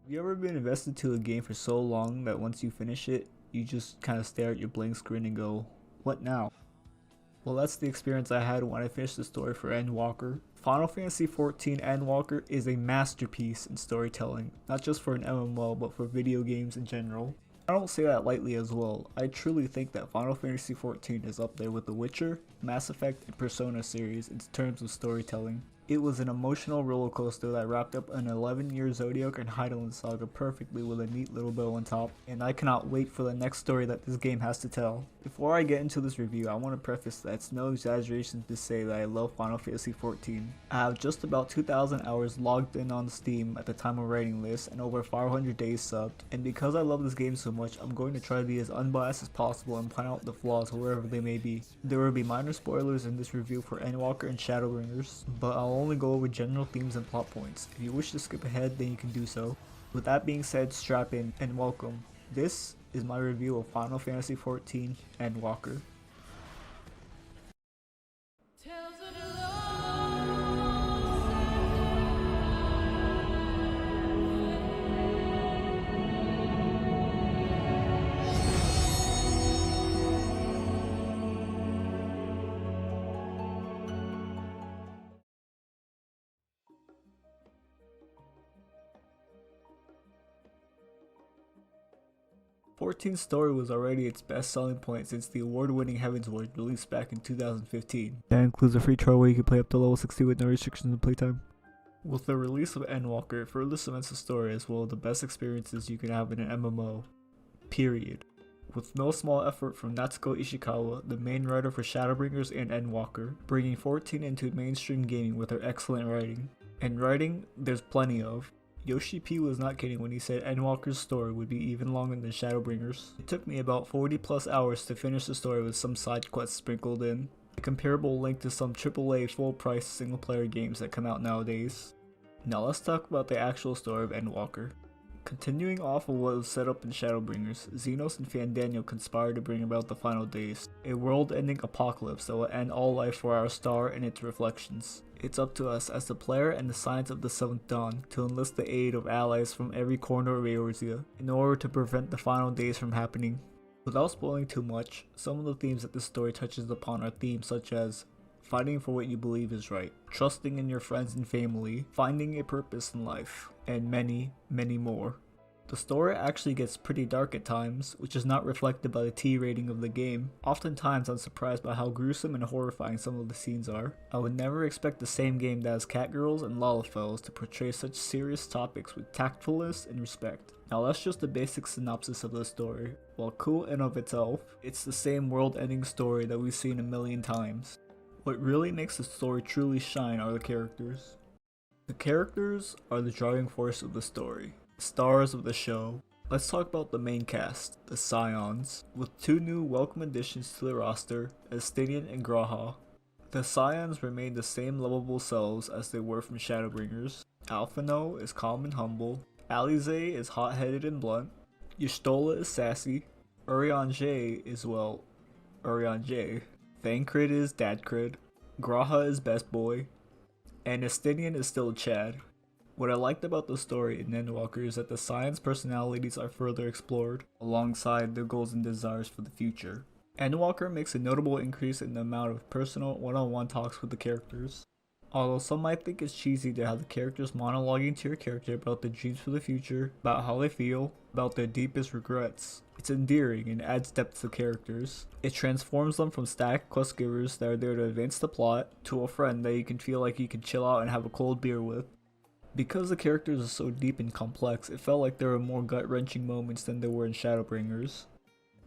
Have you ever been invested to a game for so long that once you finish it, you just kind of stare at your blank screen and go, what now? Well, that's the experience I had when I finished the story for Endwalker. Final Fantasy XIV Endwalker is a masterpiece in storytelling, not just for an MMO, but for video games in general. I don't say that lightly as well. I truly think that Final Fantasy XIV is up there with The Witcher, Mass Effect, and Persona series in terms of storytelling. It was an emotional roller coaster that wrapped up an 11-year Zodiac and Hydaelyn saga perfectly with a neat little bow on top, and I cannot wait for the next story that this game has to tell. Before I get into this review, I want to preface that it's no exaggeration to say that I love Final Fantasy XIV. I have just about 2,000 hours logged in on Steam at the time of writing this, and over 500 days subbed, and because I love this game so much, I'm going to try to be as unbiased as possible and point out the flaws wherever they may be. There will be minor spoilers in this review for Endwalker and Shadowbringers, but I'll only go over general themes and plot points. If you wish to skip ahead, then you can do so. With that being said, strap in and welcome. This is my review of Final Fantasy XIV Endwalker. 14's story was already its best selling point since the award-winning Heavensward released back in 2015. That includes a free trial where you can play up to level 60 with no restrictions in playtime. With the release of Endwalker, it further cements the story as one of the best experiences you can have in an MMO. Period. With no small effort from Natsuko Ishikawa, the main writer for Shadowbringers and Endwalker, bringing 14 into mainstream gaming with her excellent writing. And writing, there's plenty of. Yoshi-P was not kidding when he said Endwalker's story would be even longer than Shadowbringers. It took me about 40 plus hours to finish the story with some side quests sprinkled in, a comparable length to some AAA full price single player games that come out nowadays. Now let's talk about the actual story of Endwalker. Continuing off of what was set up in Shadowbringers, Xenos and Fandaniel conspire to bring about the final days, a world-ending apocalypse that will end all life for our star and its reflections. It's up to us as the player and the Science of the Seventh Dawn to enlist the aid of allies from every corner of Eorzea in order to prevent the final days from happening. Without spoiling too much, some of the themes that this story touches upon are themes such as fighting for what you believe is right, trusting in your friends and family, finding a purpose in life, and many, many more. The story actually gets pretty dark at times, which is not reflected by the T rating of the game. Oftentimes I'm surprised by how gruesome and horrifying some of the scenes are. I would never expect the same game that has Catgirls and Lalafels to portray such serious topics with tactfulness and respect. Now that's just the basic synopsis of the story. While cool in of itself, it's the same world-ending story that we've seen a million times. What really makes the story truly shine are the characters. The characters are the driving force of the story. Stars of the show. Let's talk about the main cast, the Scions, with two new welcome additions to the roster, Estinian and Graha. The Scions remain the same lovable selves as they were from Shadowbringers. Alphino is calm and humble, Alize is hot-headed and blunt, Y'shtola is sassy, Urianger is, well, Urianger, Thancred is dadcred, Graha is best boy, and Estinian is still Chad. What I liked about the story in Endwalker is that the Scions' personalities are further explored, alongside their goals and desires for the future. Endwalker makes a notable increase in the amount of personal one-on-one talks with the characters. Although some might think it's cheesy to have the characters monologuing to your character about their dreams for the future, about how they feel, about their deepest regrets. It's endearing and adds depth to characters. It transforms them from static quest givers that are there to advance the plot, to a friend that you can feel like you can chill out and have a cold beer with. Because the characters are so deep and complex, it felt like there were more gut-wrenching moments than there were in Shadowbringers.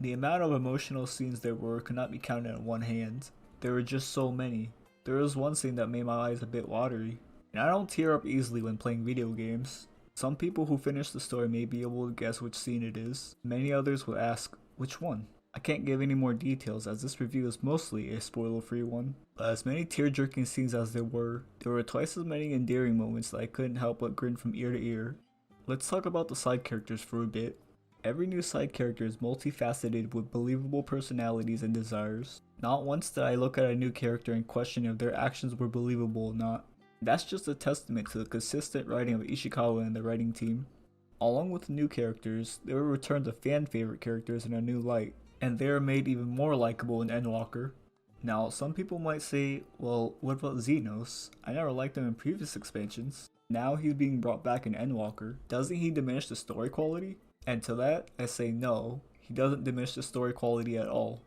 The amount of emotional scenes there were could not be counted on one hand. There were just so many. There was one scene that made my eyes a bit watery. And I don't tear up easily when playing video games. Some people who finish the story may be able to guess which scene it is. Many others will ask, which one? I can't give any more details as this review is mostly a spoiler-free one. But as many tear-jerking scenes as there were twice as many endearing moments that I couldn't help but grin from ear to ear. Let's talk about the side characters for a bit. Every new side character is multifaceted with believable personalities and desires. Not once did I look at a new character and question if their actions were believable or not. That's just a testament to the consistent writing of Ishikawa and the writing team. Along with the new characters, they were returned to fan favorite characters in a new light, and they are made even more likable in Endwalker. Now, some people might say, well, what about Xenos? I never liked him in previous expansions. Now he's being brought back in Endwalker. Doesn't he diminish the story quality? And to that, I say no, he doesn't diminish the story quality at all.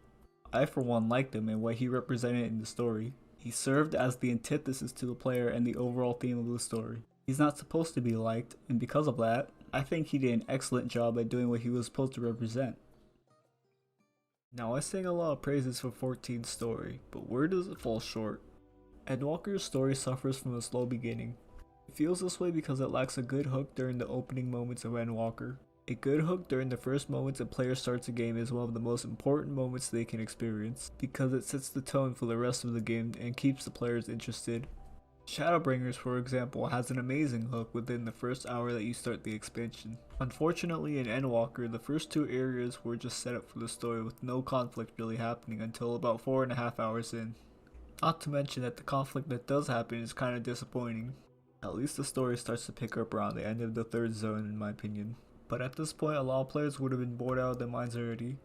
I for one liked him and what he represented in the story. He served as the antithesis to the player and the overall theme of the story. He's not supposed to be liked, and because of that, I think he did an excellent job at doing what he was supposed to represent. Now I sing a lot of praises for 14's story, but where does it fall short? Endwalker's story suffers from a slow beginning. It feels this way because it lacks a good hook during the opening moments of Endwalker. A good hook during the first moments a player starts a game is one of the most important moments they can experience, because it sets the tone for the rest of the game and keeps the players interested. Shadowbringers, for example, has an amazing hook within the first hour that you start the expansion. Unfortunately, in Endwalker, the first two areas were just set up for the story with no conflict really happening until about 4.5 hours in. Not to mention that the conflict that does happen is kinda disappointing. At least the story starts to pick up around the end of the third zone in my opinion. But at this point, a lot of players would have been bored out of their minds already.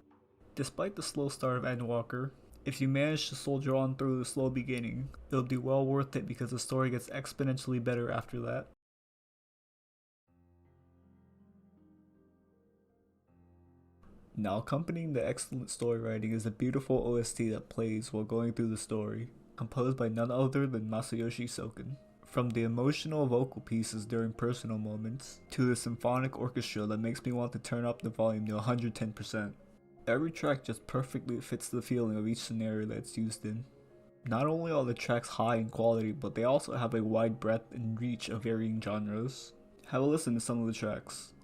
Despite the slow start of Endwalker, if you manage to soldier on through the slow beginning, it'll be well worth it because the story gets exponentially better after that. Now accompanying the excellent story writing is a beautiful OST that plays while going through the story, composed by none other than Masayoshi Soken. From the emotional vocal pieces during personal moments, to the symphonic orchestra that makes me want to turn up the volume to 110%. Every track just perfectly fits the feeling of each scenario that it's used in. Not only are the tracks high in quality, but they also have a wide breadth and reach of varying genres. Have a listen to some of the tracks.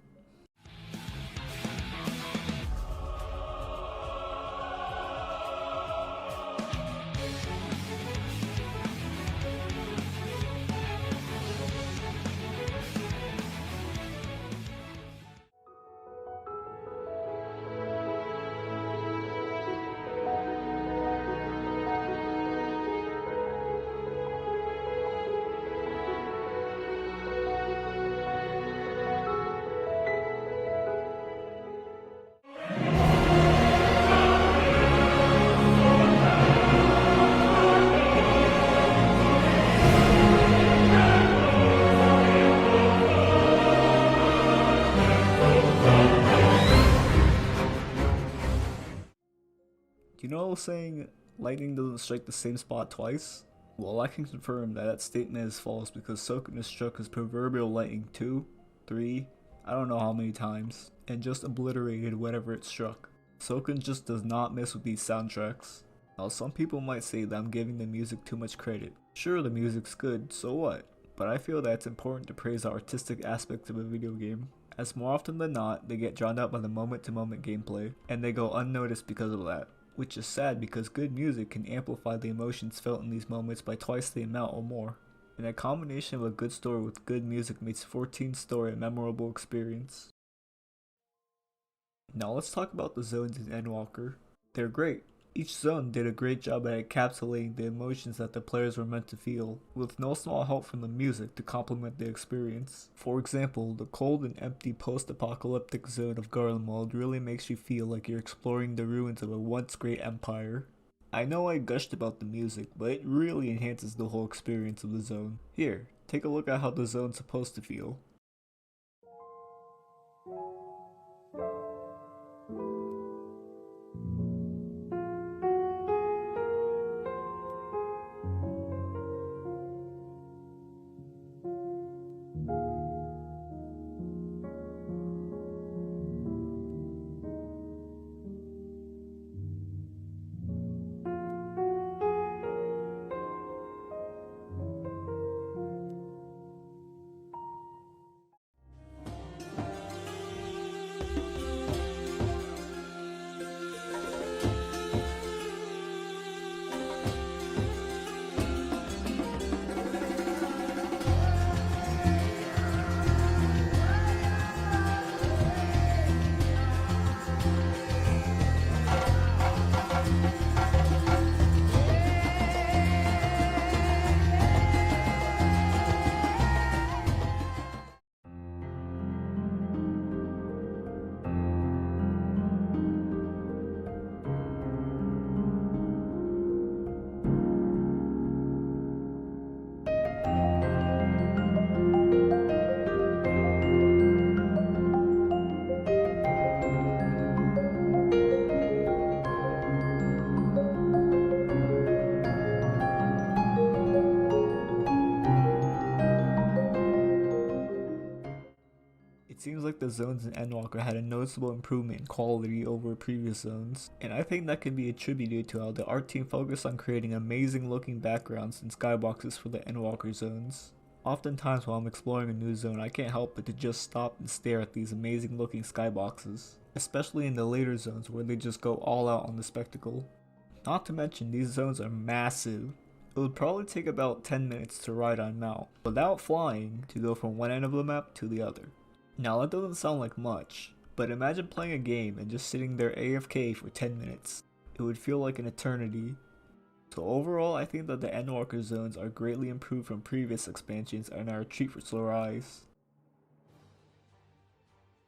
You know I was saying lightning doesn't strike the same spot twice? Well, I can confirm that that statement is false because Soken has struck his proverbial lightning 2, 3, I don't know how many times, and just obliterated whatever it struck. Soken just does not mess with these soundtracks. Now some people might say that I'm giving the music too much credit. Sure, the music's good, so what? But I feel that it's important to praise the artistic aspects of a video game, as more often than not, they get drowned out by the moment-to-moment gameplay, and they go unnoticed because of that. Which is sad because good music can amplify the emotions felt in these moments by twice the amount or more. And a combination of a good story with good music makes 14's story a memorable experience. Now let's talk about the zones in Endwalker. They're great. Each zone did a great job at encapsulating the emotions that the players were meant to feel, with no small help from the music to complement the experience. For example, the cold and empty post-apocalyptic zone of Garlemald really makes you feel like you're exploring the ruins of a once great empire. I know I gushed about the music, but it really enhances the whole experience of the zone. Here, take a look at how the zone's supposed to feel. It seems like the zones in Endwalker had a noticeable improvement in quality over previous zones, and I think that can be attributed to how the art team focused on creating amazing looking backgrounds and skyboxes for the Endwalker zones. Oftentimes while I'm exploring a new zone, I can't help but to just stop and stare at these amazing looking skyboxes, especially in the later zones where they just go all out on the spectacle. Not to mention, these zones are massive. It would probably take about 10 minutes to ride on Mount, without flying, to go from one end of the map to the other. Now that doesn't sound like much, but imagine playing a game and just sitting there AFK for 10 minutes. It would feel like an eternity. So overall, I think that the Endwalker zones are greatly improved from previous expansions and are a treat for slower eyes.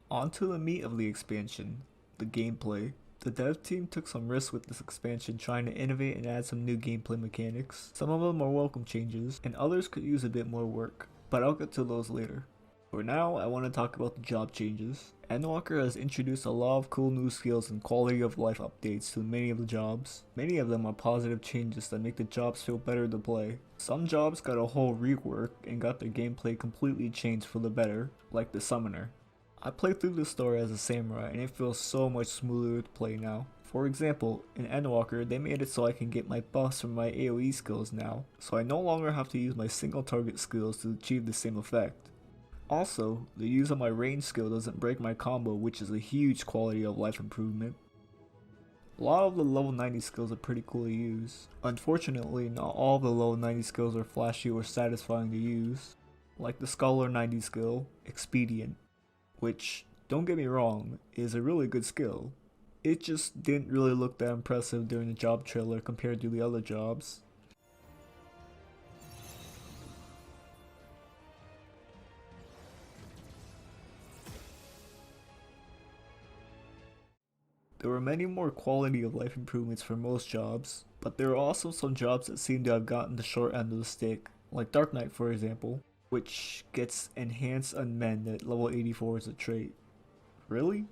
On to the meat of the expansion, the gameplay. The dev team took some risks with this expansion, trying to innovate and add some new gameplay mechanics. Some of them are welcome changes, and others could use a bit more work, but I'll get to those later. For now, I want to talk about the job changes. Endwalker has introduced a lot of cool new skills and quality of life updates to many of the jobs. Many of them are positive changes that make the jobs feel better to play. Some jobs got a whole rework and got their gameplay completely changed for the better, like the Summoner. I played through the story as a samurai and it feels so much smoother to play now. For example, in Endwalker, they made it so I can get my buffs from my AoE skills now, so I no longer have to use my single target skills to achieve the same effect. Also, the use of my range skill doesn't break my combo, which is a huge quality of life improvement. A lot of the level 90 skills are pretty cool to use. Unfortunately, not all of the level 90 skills are flashy or satisfying to use, like the Scholar 90 skill, Expedient, which, don't get me wrong, is a really good skill. It just didn't really look that impressive during the job trailer compared to the other jobs. There were many more quality of life improvements for most jobs, but there are also some jobs that seem to have gotten the short end of the stick, like Dark Knight for example, which gets Enhanced Unmend at level 84 as a trait. Really?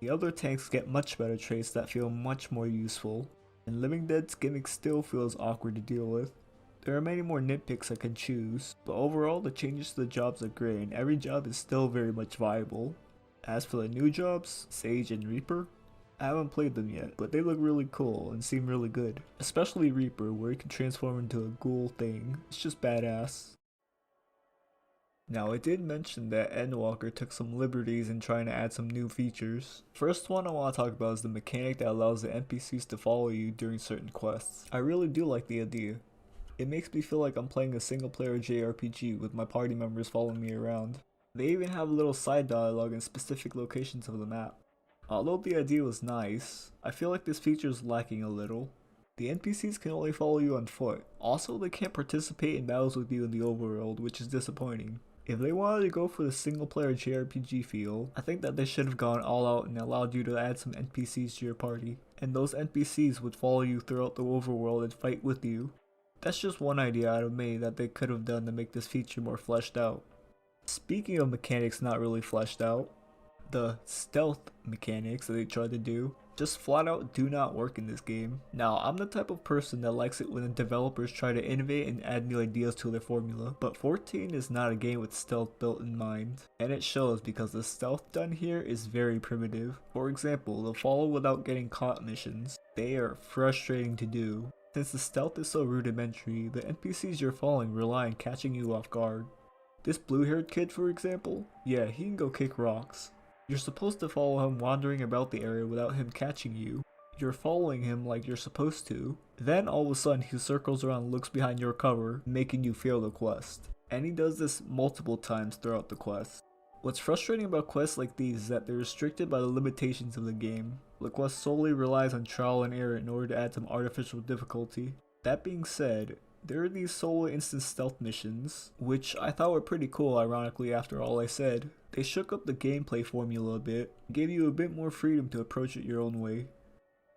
The other tanks get much better traits that feel much more useful, and Living Dead's gimmick still feels awkward to deal with. There are many more nitpicks I can choose, but overall the changes to the jobs are great and every job is still very much viable. As for the new jobs, Sage and Reaper, I haven't played them yet, but they look really cool and seem really good. Especially Reaper, where he can transform into a ghoul thing. It's just badass. Now, I did mention that Endwalker took some liberties in trying to add some new features. First one I want to talk about is the mechanic that allows the NPCs to follow you during certain quests. I really do like the idea. It makes me feel like I'm playing a single player JRPG with my party members following me around. They even have a little side dialogue in specific locations of the map. Although the idea was nice, I feel like this feature is lacking a little. The NPCs can only follow you on foot. Also, they can't participate in battles with you in the overworld, which is disappointing. If they wanted to go for the single player JRPG feel, I think that they should have gone all out and allowed you to add some NPCs to your party. And those NPCs would follow you throughout the overworld and fight with you. That's just one idea out of many that they could have done to make this feature more fleshed out. Speaking of mechanics not really fleshed out, the stealth mechanics that they tried to do just flat out do not work in this game. Now, I'm the type of person that likes it when the developers try to innovate and add new ideas to their formula, but 14 is not a game with stealth built in mind, and it shows because the stealth done here is very primitive. For example, the follow without getting caught missions. They are frustrating to do. Since the stealth is so rudimentary, the NPCs you're following rely on catching you off guard. This blue-haired kid, for example, yeah, he can go kick rocks. You're supposed to follow him wandering about the area without him catching you. You're following him like you're supposed to. Then all of a sudden he circles around and looks behind your cover, making you fail the quest. And he does this multiple times throughout the quest. What's frustrating about quests like these is that they're restricted by the limitations of the game. The quest solely relies on trial and error in order to add some artificial difficulty. That being said, there are these solo instance stealth missions, which I thought were pretty cool ironically after all I said. They shook up the gameplay formula a bit, gave you a bit more freedom to approach it your own way.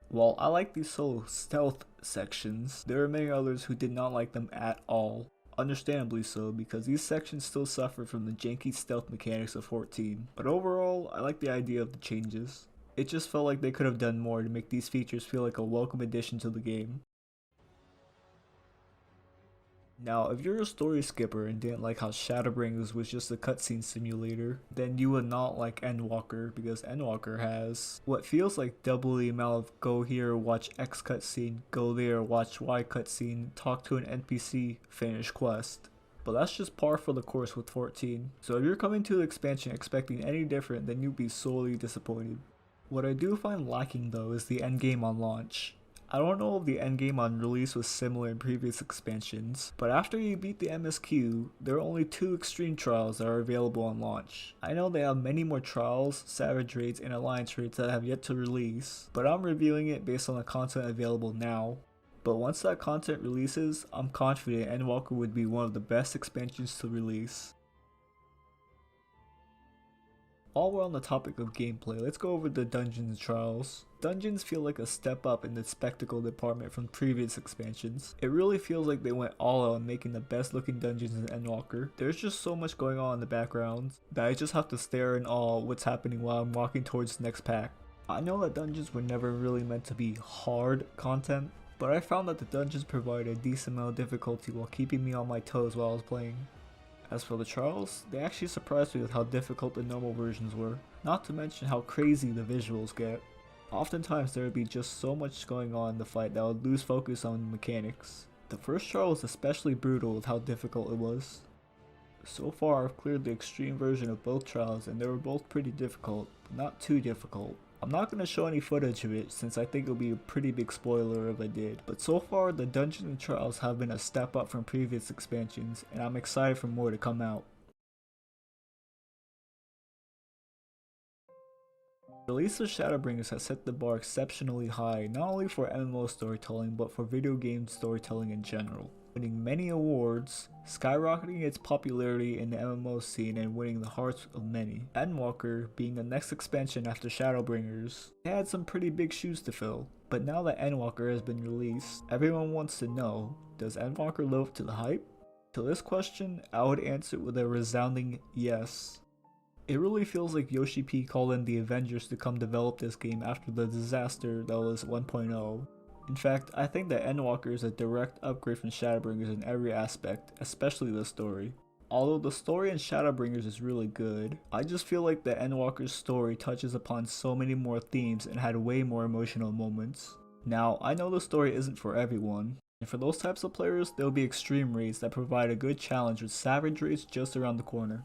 While I like these solo stealth sections, there are many others who did not like them at all. Understandably so, because these sections still suffer from the janky stealth mechanics of 14. But overall, I like the idea of the changes. It just felt like they could have done more to make these features feel like a welcome addition to the game. Now, if you're a story skipper and didn't like how Shadowbringers was just a cutscene simulator, then you would not like Endwalker, because Endwalker has what feels like double the amount of go here, watch X cutscene, go there, watch Y cutscene, talk to an NPC, finish quest. But that's just par for the course with 14. So if you're coming to the expansion expecting any different, then you'd be sorely disappointed. What I do find lacking though is the endgame on launch. I don't know if the endgame on release was similar in previous expansions, but after you beat the MSQ, there are only 2 extreme trials that are available on launch. I know they have many more trials, savage raids, and alliance raids that have yet to release, but I'm reviewing it based on the content available now. But once that content releases, I'm confident Endwalker would be one of the best expansions to release. While we're on the topic of gameplay, let's go over the Dungeons&Trials. Dungeons feel like a step up in the spectacle department from previous expansions. It really feels like they went all out on making the best looking dungeons in Endwalker. There's just so much going on in the background that I just have to stare in awe at what's happening while I'm walking towards the next pack. I know that dungeons were never really meant to be hard content, but I found that the dungeons provided a decent amount of difficulty while keeping me on my toes while I was playing. As for the trials, they actually surprised me with how difficult the normal versions were, not to mention how crazy the visuals get. Oftentimes there would be just so much going on in the fight that I would lose focus on the mechanics. The first trial was especially brutal with how difficult it was. So far I've cleared the extreme version of both trials and they were both pretty difficult, but not too difficult. I'm not going to show any footage of it since I think it would be a pretty big spoiler if I did, but so far the Dungeons&Trials have been a step up from previous expansions and I'm excited for more to come out. The release of Shadowbringers has set the bar exceptionally high, not only for MMO storytelling but for video game storytelling in general. Winning many awards, skyrocketing its popularity in the MMO scene and winning the hearts of many. Endwalker being the next expansion after Shadowbringers, they had some pretty big shoes to fill. But now that Endwalker has been released, everyone wants to know, does Endwalker live up to the hype? To this question, I would answer with a resounding yes. It really feels like Yoshi-P called in the Avengers to come develop this game after the disaster that was 1.0. In fact, I think that Endwalker is a direct upgrade from Shadowbringers in every aspect, especially the story. Although the story in Shadowbringers is really good, I just feel like the Endwalker's story touches upon so many more themes and had way more emotional moments. Now, I know the story isn't for everyone, and for those types of players, there will be extreme raids that provide a good challenge with savage raids just around the corner.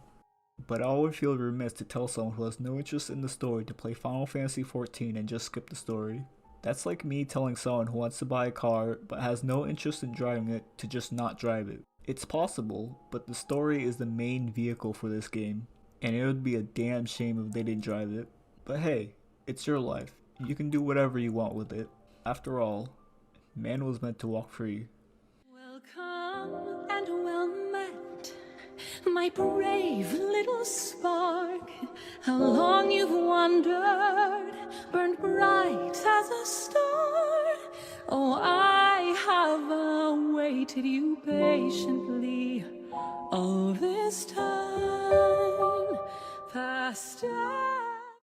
But I would feel remiss to tell someone who has no interest in the story to play Final Fantasy XIV and just skip the story. That's like me telling someone who wants to buy a car but has no interest in driving it to just not drive it. It's possible, but the story is the main vehicle for this game, and it would be a damn shame if they didn't drive it. But hey, it's your life. You can do whatever you want with it. After all, man was meant to walk free. Welcome and well met, my brave little spark. How long you've wandered, burned bright as a star. Oh, I have awaited you patiently all this time. Past